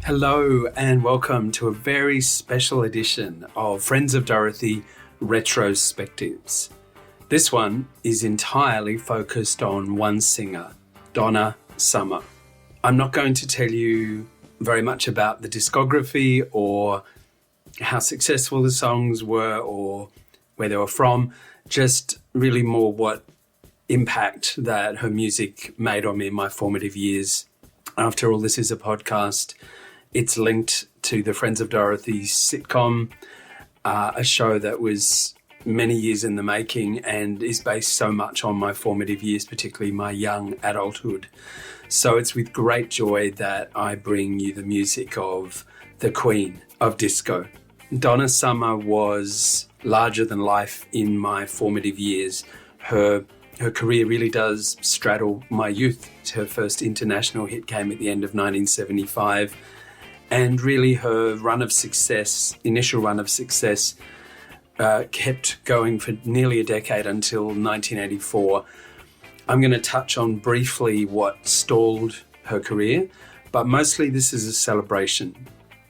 Hello and welcome to a very special edition of Friends of Dorothy RETRO-SPECTIVES. This one is entirely focused on one singer, Donna Summer. I'm not going to tell you very much about the discography or how successful the songs were or where they were from, just really more what impact that her music made on me in my formative years. After all, this is a podcast. It's linked to the Friends of Dorothy sitcom, a show that was many years in the making and is based so much on my formative years, particularly my young adulthood. So it's with great joy that I bring you the music of the Queen of Disco. Donna Summer was larger than life in my formative years. Her career really does straddle my youth. Her first international hit came at the end of 1975. And really her initial run of success, kept going for nearly a decade until 1984. I'm going to touch on briefly what stalled her career, but mostly this is a celebration.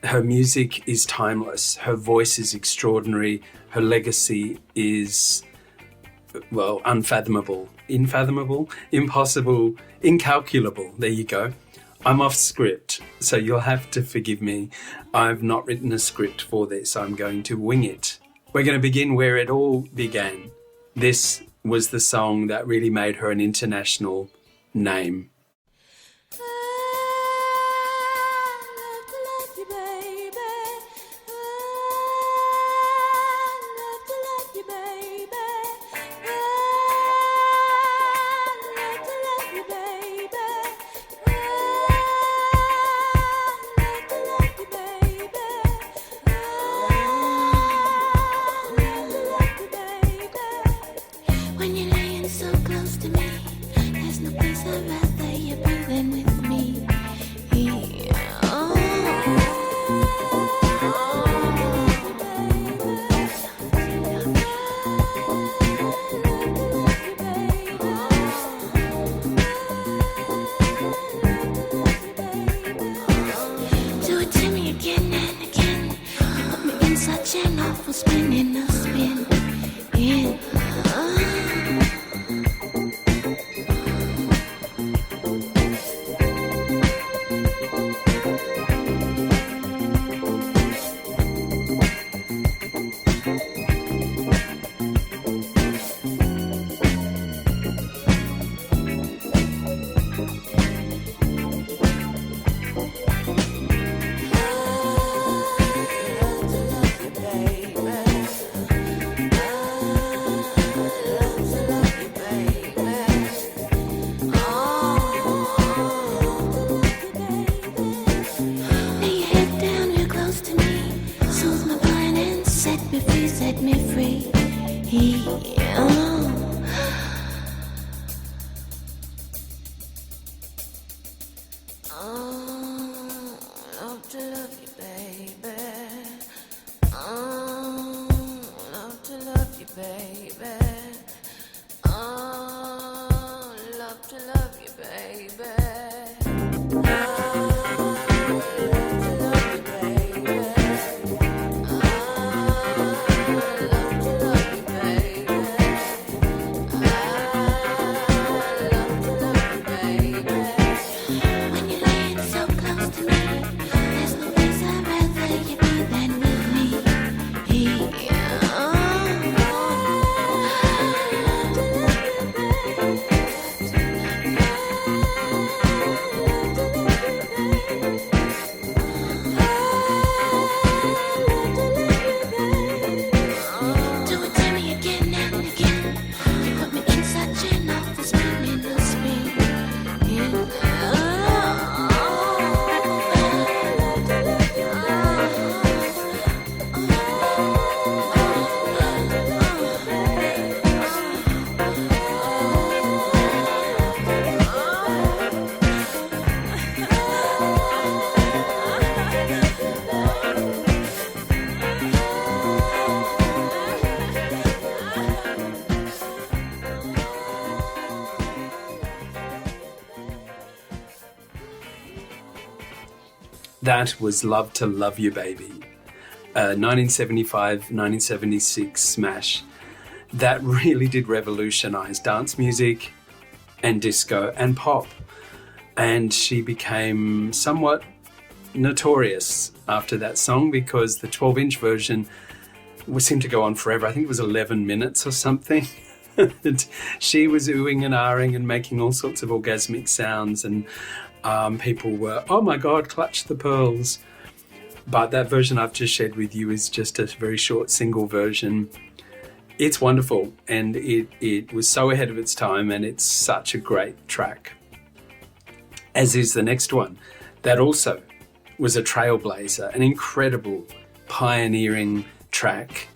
Her music is timeless. Her voice is extraordinary. Her legacy is, unfathomable, impossible, incalculable. There you go. I'm off script, so you'll have to forgive me. I've not written a script for this. I'm going to wing it. We're going to begin where it all began. This was the song that really made her an international name. When you're laying so close to me, there's no place I'd rather That was Love to Love You Baby, a 1975-1976 smash that really did revolutionize dance music and disco and pop. And she became somewhat notorious after that song because the 12-inch version seemed to go on forever. I think it was 11 minutes or something. And she was oohing and ahhing and making all sorts of orgasmic sounds, and people were, oh my God, clutch the pearls. But that version I've just shared with you is just a very short single version. It's wonderful, and it was so ahead of its time, and it's such a great track. As is the next one, that also was a trailblazer, an incredible pioneering track.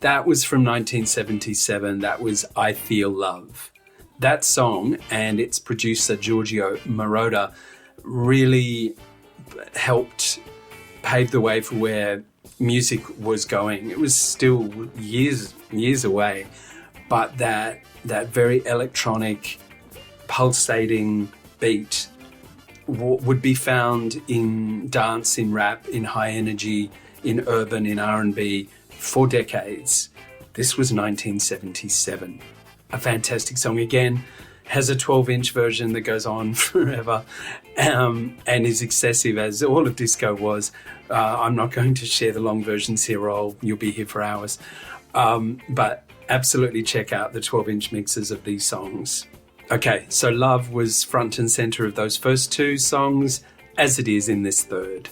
That was from 1977. That was I Feel Love. That song and its producer, Giorgio Moroder, really helped pave the way for where music was going. It was still years away, but that very electronic, pulsating beat would be found in dance, in rap, in high energy, in urban, in R&B for decades. This was 1977. A fantastic song. Again, has a 12-inch version that goes on forever and is excessive, as all of disco was. I'm not going to share the long versions here, or you'll be here for hours. But Absolutely check out the 12-inch mixes of these songs. Okay, so love was front and centre of those first two songs, as it is in this third.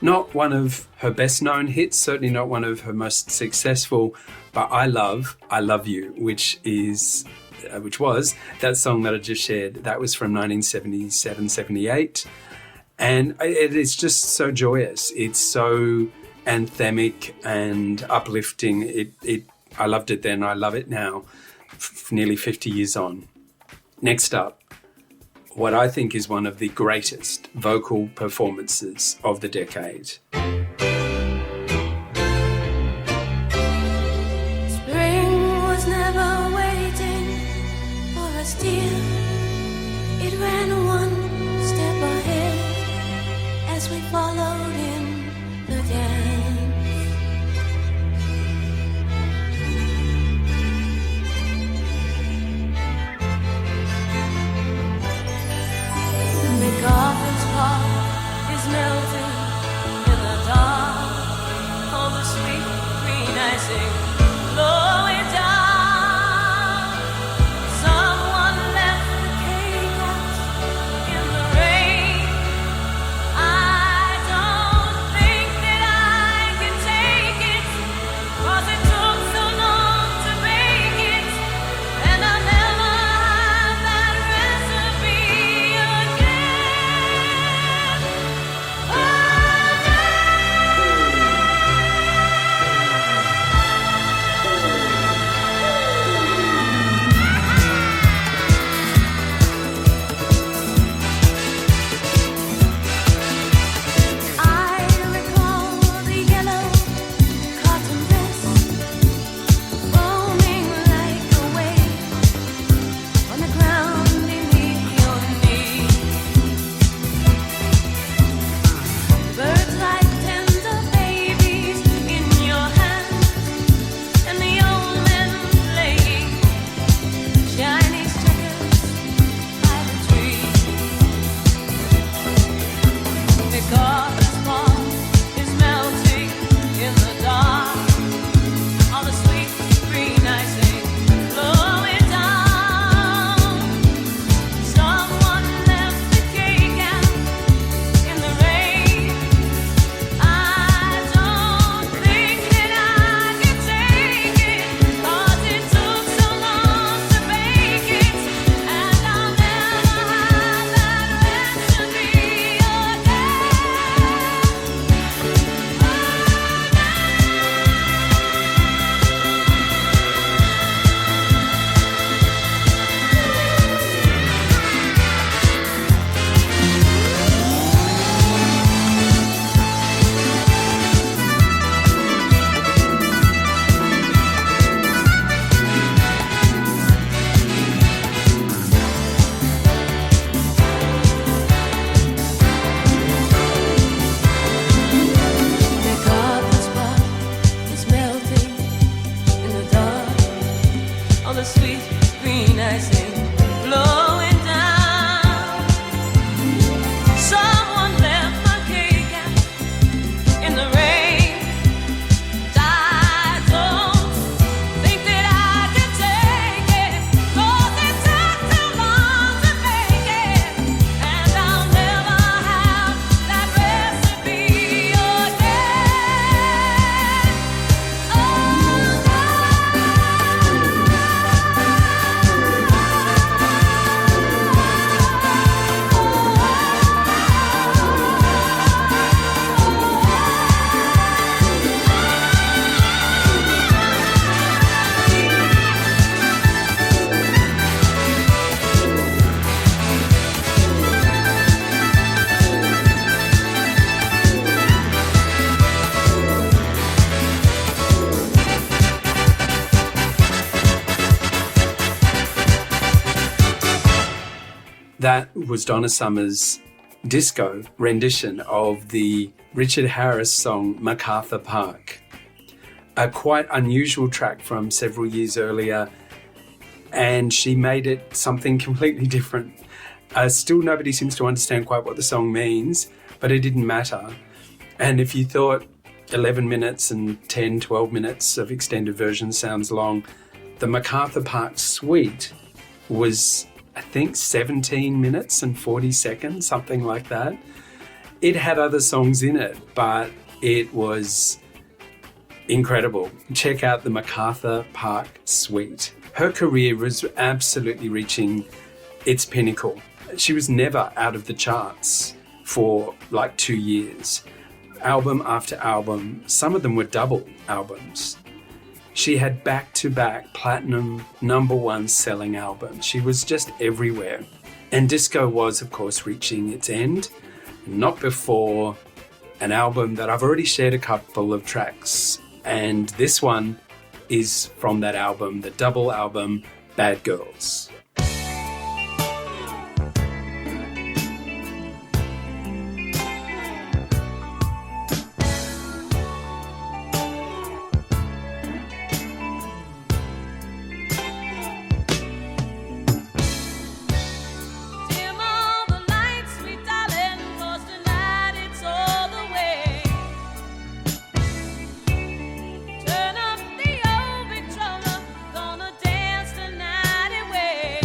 Not one of her best known hits, certainly not one of her most successful, but I Love You, which was that song that I just shared. That was from 1977-78. And it is just so joyous. It's so anthemic and uplifting. I loved it then, I love it now, nearly 50 years on. Next up, what I think is one of the greatest vocal performances of the decade. Spring was never waiting for us, dear. It ran one step ahead as we followed in the dance. Gotham's heart is melting in the dark. All the sweet green icing flowing down. Someone left rising, flowing down. Someone left my cake in the rain. I don't think that I can take it, 'cause it took too long to make it, and I'll never have that recipe again. Oh, That was Donna Summer's disco rendition of the Richard Harris song MacArthur Park, a quite unusual track from several years earlier, and she made it something completely different. Still nobody seems to understand quite what the song means, but it didn't matter. And if you thought 11 minutes and 10, 12 minutes of extended version sounds long, the MacArthur Park suite was, I think, 17 minutes and 40 seconds, something like that. It had other songs in it, but it was incredible. Check out the MacArthur Park suite. Her career was absolutely reaching its pinnacle. She was never out of the charts for like 2 years. Album after album, some of them were double albums. She had back-to-back platinum #1 selling albums. She was just everywhere. And disco was, of course, reaching its end, not before an album that I've already shared a couple of tracks. And this one is from that album, the double album, Bad Girls. dim all the lights, sweet darling, 'cause tonight it's all the way. Turn up the old Victrola, gonna dance the night away.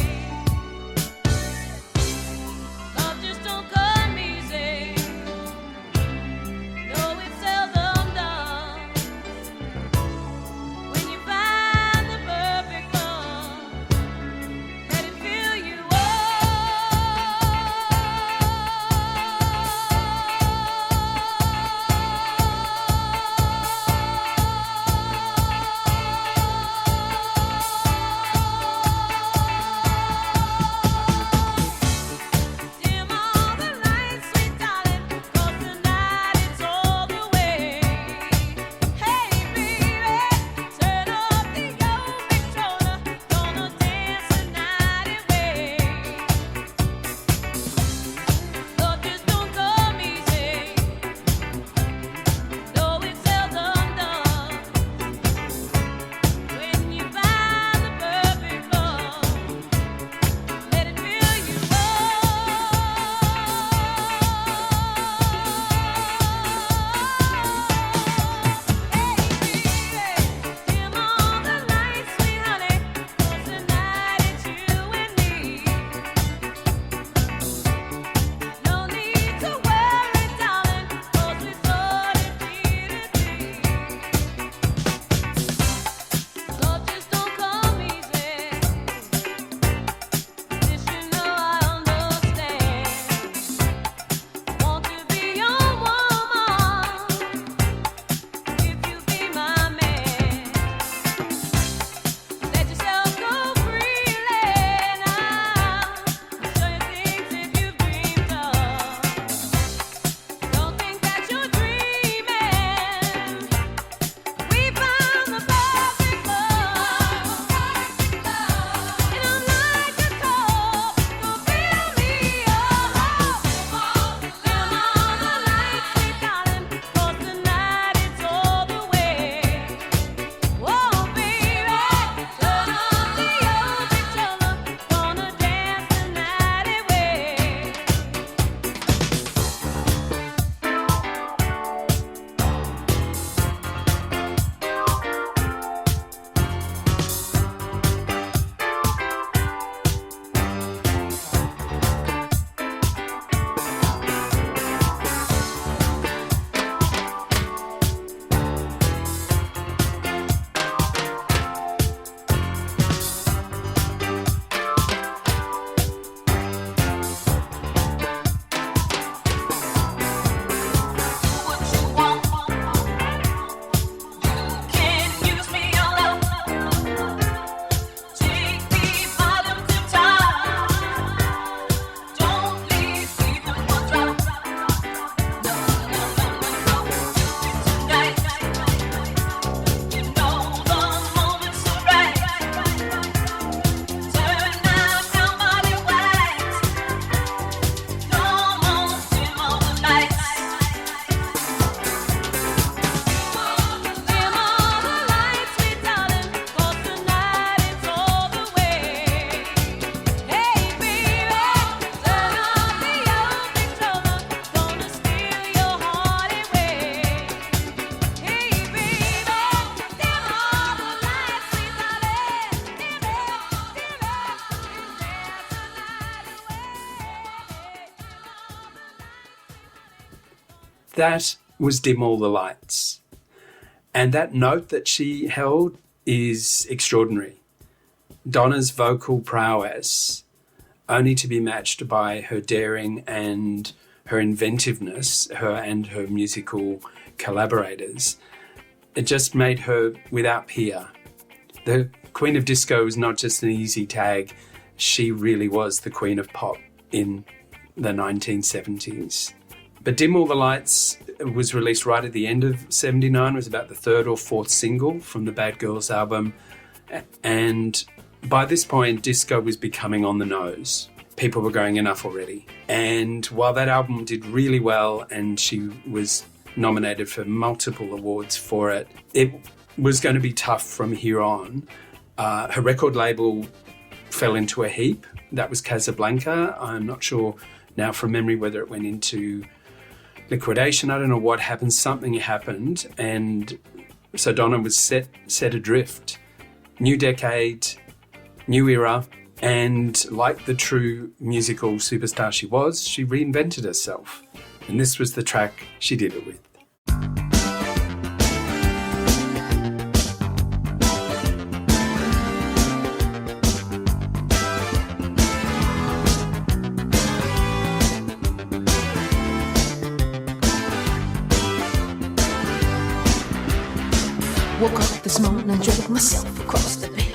That was Dim All the Lights. And that note that she held is extraordinary. Donna's vocal prowess, only to be matched by her daring and her inventiveness, her and her musical collaborators. It just made her without peer. The Queen of Disco was not just an easy tag. She really was the Queen of Pop in the 1970s. But Dim All the Lights was released right at the end of 79. It was about the third or fourth single from the Bad Girls album. And by this point, disco was becoming on the nose. People were going, enough already. And while that album did really well and she was nominated for multiple awards for it, it was going to be tough from here on. Her record label fell into a heap. That was Casablanca. I'm not sure now from memory whether it went into liquidation. I don't know what happened. Something happened. And so Donna was set adrift. New decade, new era. And like the true musical superstar she was, she reinvented herself. And this was the track she did it with. Woke up this morning and dragged myself across the bed.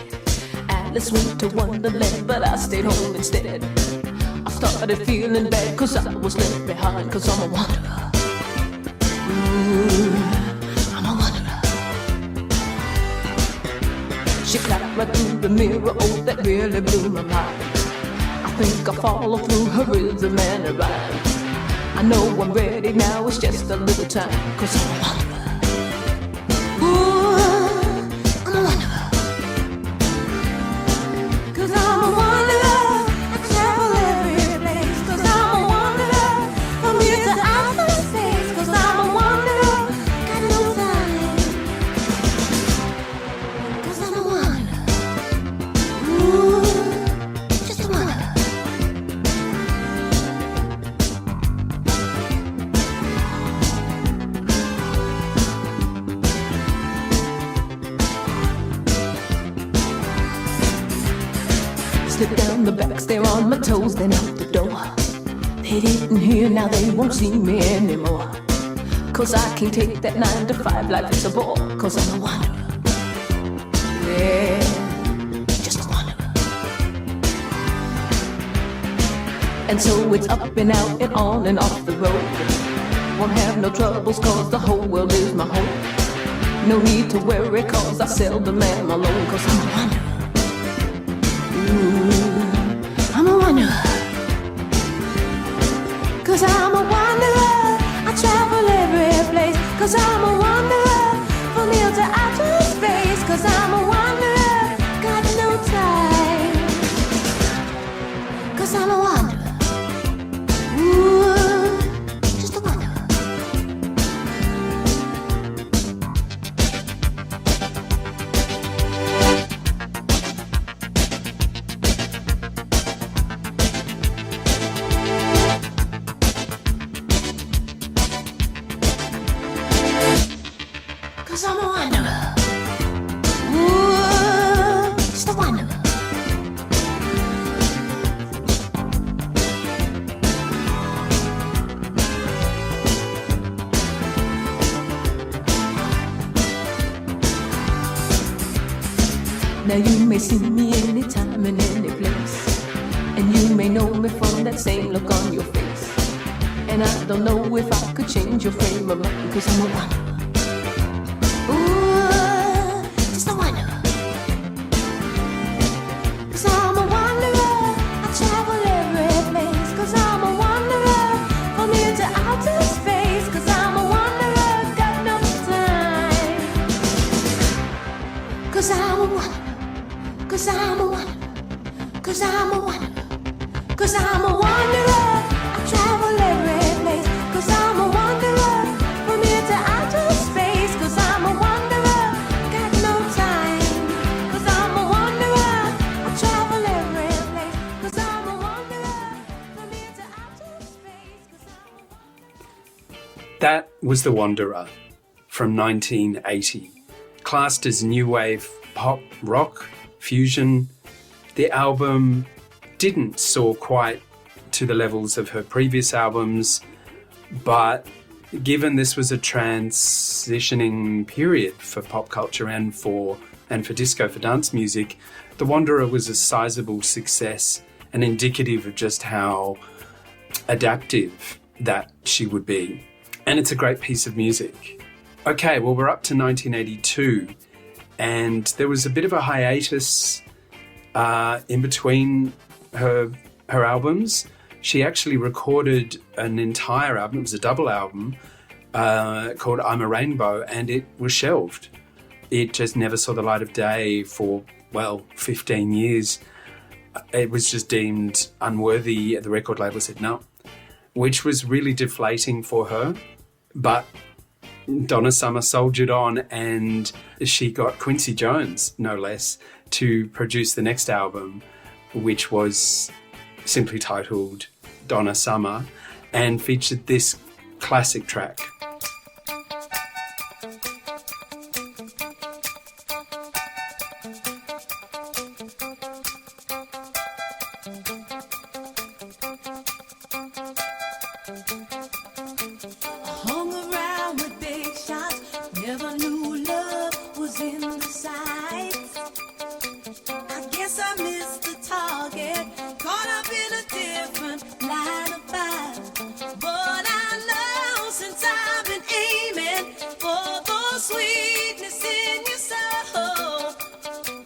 Alice went to Wonderland, but I stayed home instead. I started feeling bad cause I was left behind, cause I'm a wanderer. I'm a wanderer. She clapped right through the mirror, oh that really blew my mind. I think I follow through her rhythm and her rhyme. I know I'm ready now, it's just a little time, cause I'm a wanderer. Slipped down the back stair on my toes, then out the door. They didn't hear, now they won't see me anymore. Cause I can't take that 9 to 5 life, it's a bore. Cause I'm a wanderer. Yeah, just a wanderer. And so it's up and out and on and off the road. Won't have no troubles cause the whole world is my home. No need to worry cause I seldom am alone. Cause I'm a wanderer. I'm a wanderer. Cause I'm a wanderer. I travel every place. Cause I'm a wanderer. From here to outer space. Cause I'm a wanderer. Got no time. Cause I'm a wanderer. Ooh, just a wanderer. Cause I'm a wanderer. Ooh, just a wanderer. Now you may see me anytime and any place, and you may know me from that same look on your face. And I don't know if I could change your frame of mind, cause I'm a wanderer. Cause I'm a wanderer, cause I'm a wanderer, cause I'm a wanderer, cause I'm a wanderer. I travel every place, cause I'm a wanderer. From here to outer space, cause I'm a wanderer. Got no time, cause I'm a wanderer. I travel every place, cause I'm a wanderer. From here to outer space, cause I'm a wanderer. That was The Wanderer from 1980. Classed as new wave pop, rock, fusion, the album didn't soar quite to the levels of her previous albums, but given this was a transitioning period for pop culture and for disco, for dance music, The Wanderer was a sizable success and indicative of just how adaptive that she would be. And it's a great piece of music. Okay, well, we're up to 1982, and there was a bit of a hiatus in between her albums. She actually recorded an entire album. It was a double album called I'm a Rainbow, and it was shelved. It just never saw the light of day for, 15 years. It was just deemed unworthy. The record label said no, which was really deflating for her. But Donna Summer soldiered on, and she got Quincy Jones, no less, to produce the next album, which was simply titled Donna Summer, and featured this classic track. Hung around with big shots, never knew love was in the sights. I guess I missed the target, caught up in a different line of fire. But I know since I've been aiming for the sweetness in your soul,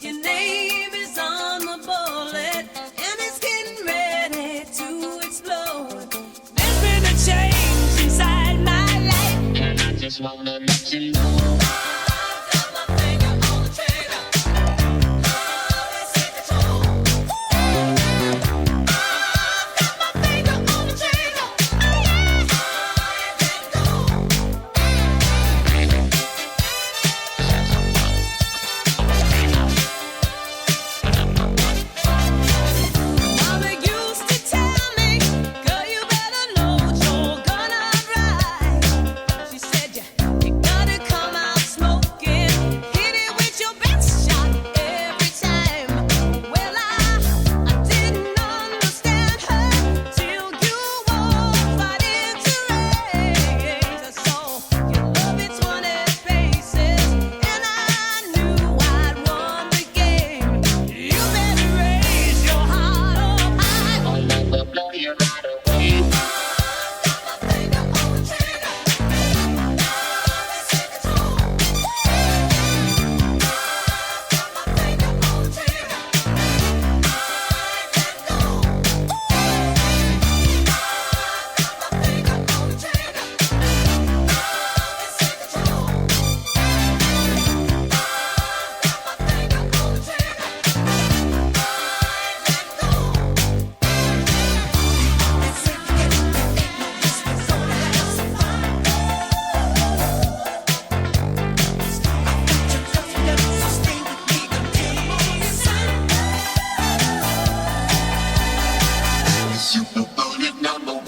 your name is on the bullet and it's getting ready to explode. There's been a change inside my life, and I just wanna let you know. I've got my finger on the trigger. Love is in control. I've got my finger on the trigger. I let go. Mama used to tell me, girl, you better know what you're gonna ride. She said you gotta come out smoking, hit it with your best shot every time. Well, I didn't understand her till you walked right into range. I saw your love it 20 paces, and I knew I'd won the game. You better raise your heart up high. I'll never blow you right away. I've got my finger on the trigger. Love is in control. I've got my finger on the trigger. I let go. I've got my finger on the trigger. Love is in control. Super bullet number one.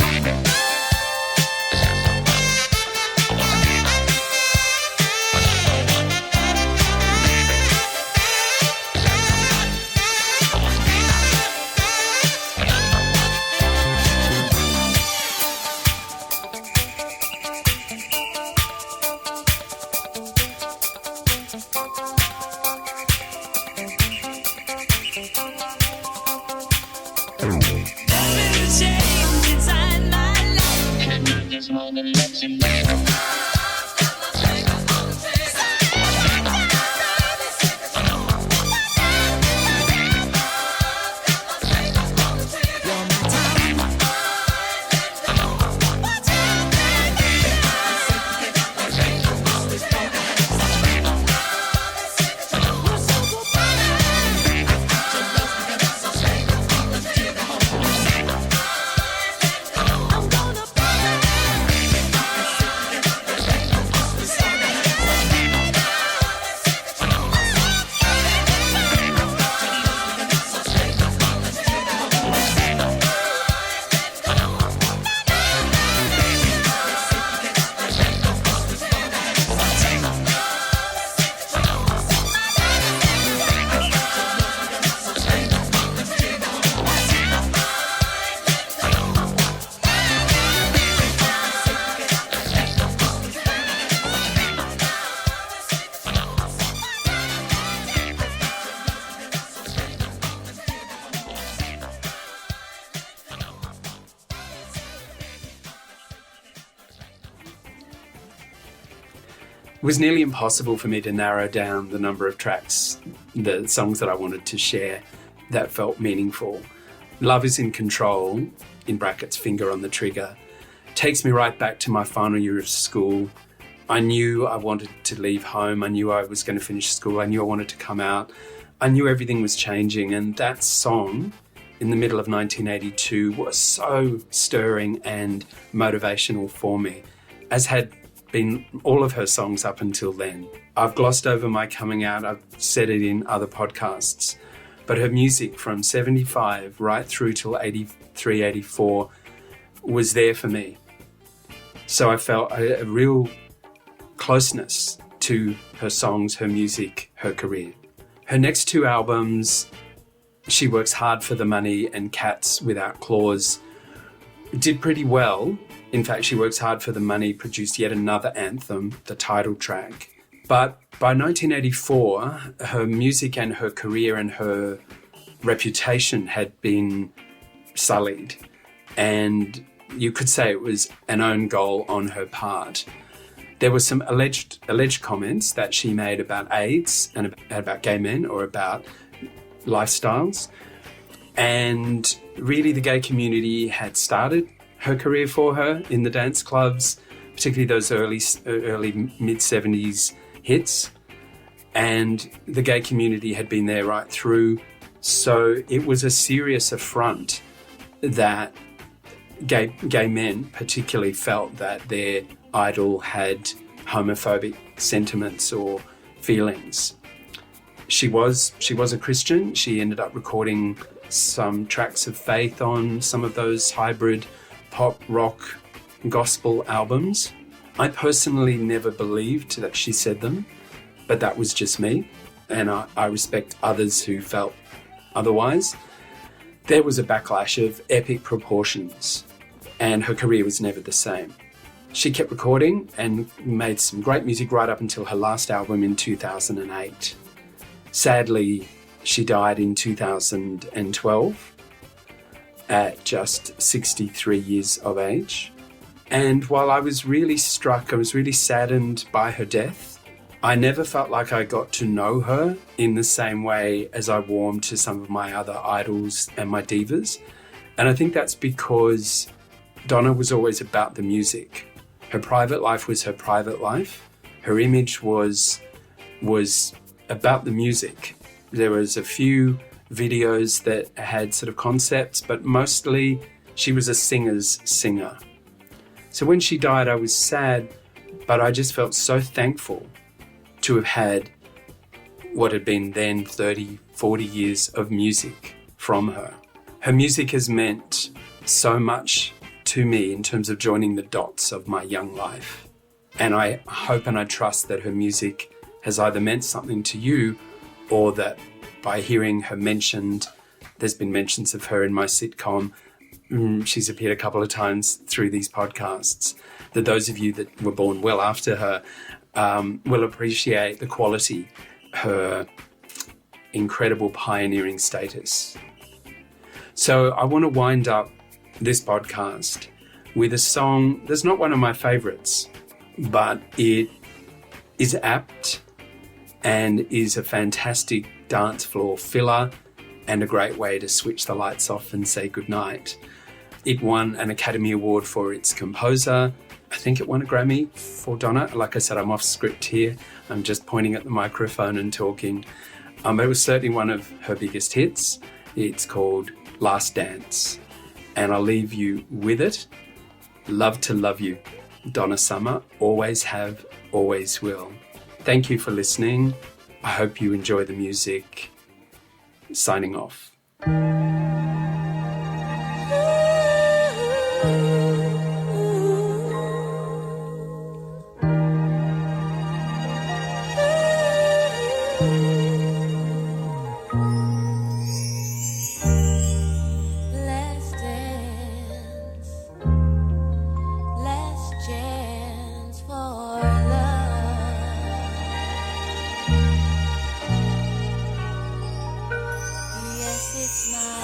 There's been a change inside my life, and I just wanna let you know. I've got my finger on the trigger. Love is in control. I've got my finger on the trigger. You're my time. I let go. My time, baby. I've got my finger on the trigger. Love is in control. You're so good, baby. I've got your love, you got so straight on the trigger. I'm gonna put it. It was nearly impossible for me to narrow down the number of tracks, the songs that I wanted to share that felt meaningful. Love is in Control, in brackets, finger on the trigger, takes me right back to my final year of school. I knew I wanted to leave home. I knew I was going to finish school. I knew I wanted to come out. I knew everything was changing. And that song in the middle of 1982 was so stirring and motivational for me, as had been all of her songs up until then. I've glossed over my coming out. I've said it in other podcasts. But her music from 75 right through till 83, 84 was there for me. So I felt a real closeness to her songs, her music, her career. Her next two albums, She Works Hard for the Money and Cats Without Claws, did pretty well. In fact, She Works Hard for the Money produced yet another anthem, the title track. But by 1984, her music and her career and her reputation had been sullied. And you could say it was an own goal on her part. There were some alleged comments that she made about AIDS and about gay men or about lifestyles. And really the gay community had started her career for her in the dance clubs, particularly those early mid-70s hits. And the gay community had been there right through. So it was a serious affront that gay men particularly felt that their idol had homophobic sentiments or feelings. She was a Christian. She ended up recording some tracks of faith on some of those hybrid pop, rock, gospel albums. I personally never believed that she said them, but that was just me, and I respect others who felt otherwise. There was a backlash of epic proportions, and her career was never the same. She kept recording and made some great music right up until her last album in 2008. Sadly, she died in 2012 at just 63 years of age. And while I was really struck, I was really saddened by her death, I never felt like I got to know her in the same way as I warmed to some of my other idols and my divas. And I think that's because Donna was always about the music. Her private life was her private life. Her image was about the music. There was a few videos that had sort of concepts, but mostly she was a singer's singer. So when she died, I was sad, but I just felt so thankful to have had what had been then 30, 40 years of music from her. Her music has meant so much to me in terms of joining the dots of my young life. And I hope and I trust that her music has either meant something to you, or that by hearing her mentioned, there's been mentions of her in my sitcom, she's appeared a couple of times through these podcasts, that those of you that were born well after her will appreciate the quality, her incredible pioneering status. So I want to wind up this podcast with a song that's not one of my favorites, but it is apt and is a fantastic dance floor filler and a great way to switch the lights off and say goodnight. It won an Academy Award for its composer. I think it won a Grammy for Donna. Like I said, I'm off script here. I'm just pointing at the microphone and talking. It was certainly one of her biggest hits. It's called Last Dance. And I'll leave you with it. Love to love you, Donna Summer. Always have, always will. Thank you for listening. I hope you enjoy the music. Signing off. It's my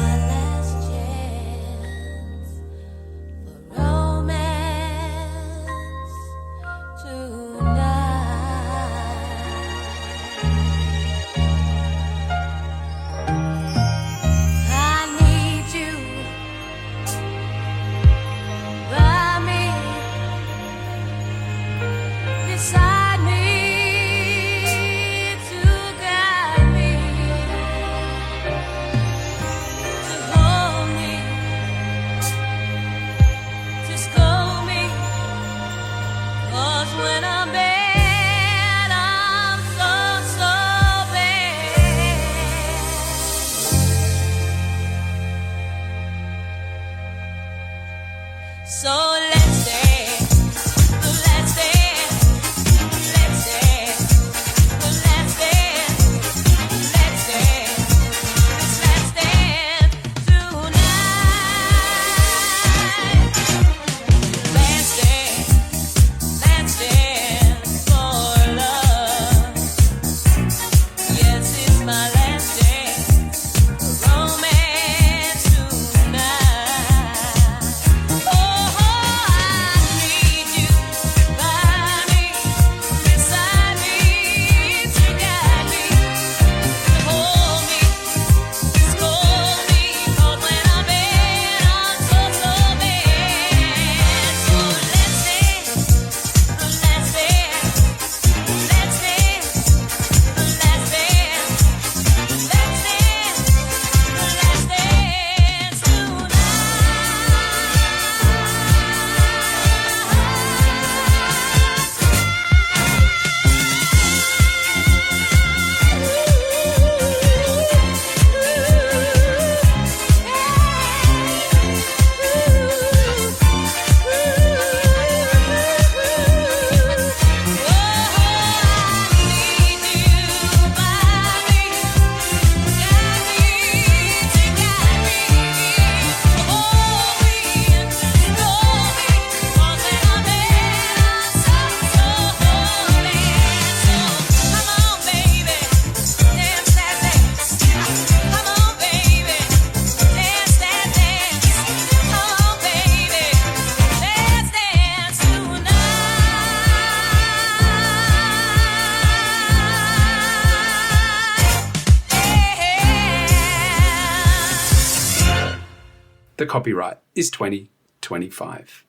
So let's dance, let's dance, let's dance, let's dance, let's dance, let's dance tonight. Let's dance for love. Yes, it's my last dance, romance tonight. Oh, I need you by me, beside me, to guide me, to hold me, scold me, 'cause when I'm bad, I'm so bad. So let's dance, let's dance, let's dance, let's dance, let's dance tonight. The copyright is 2025.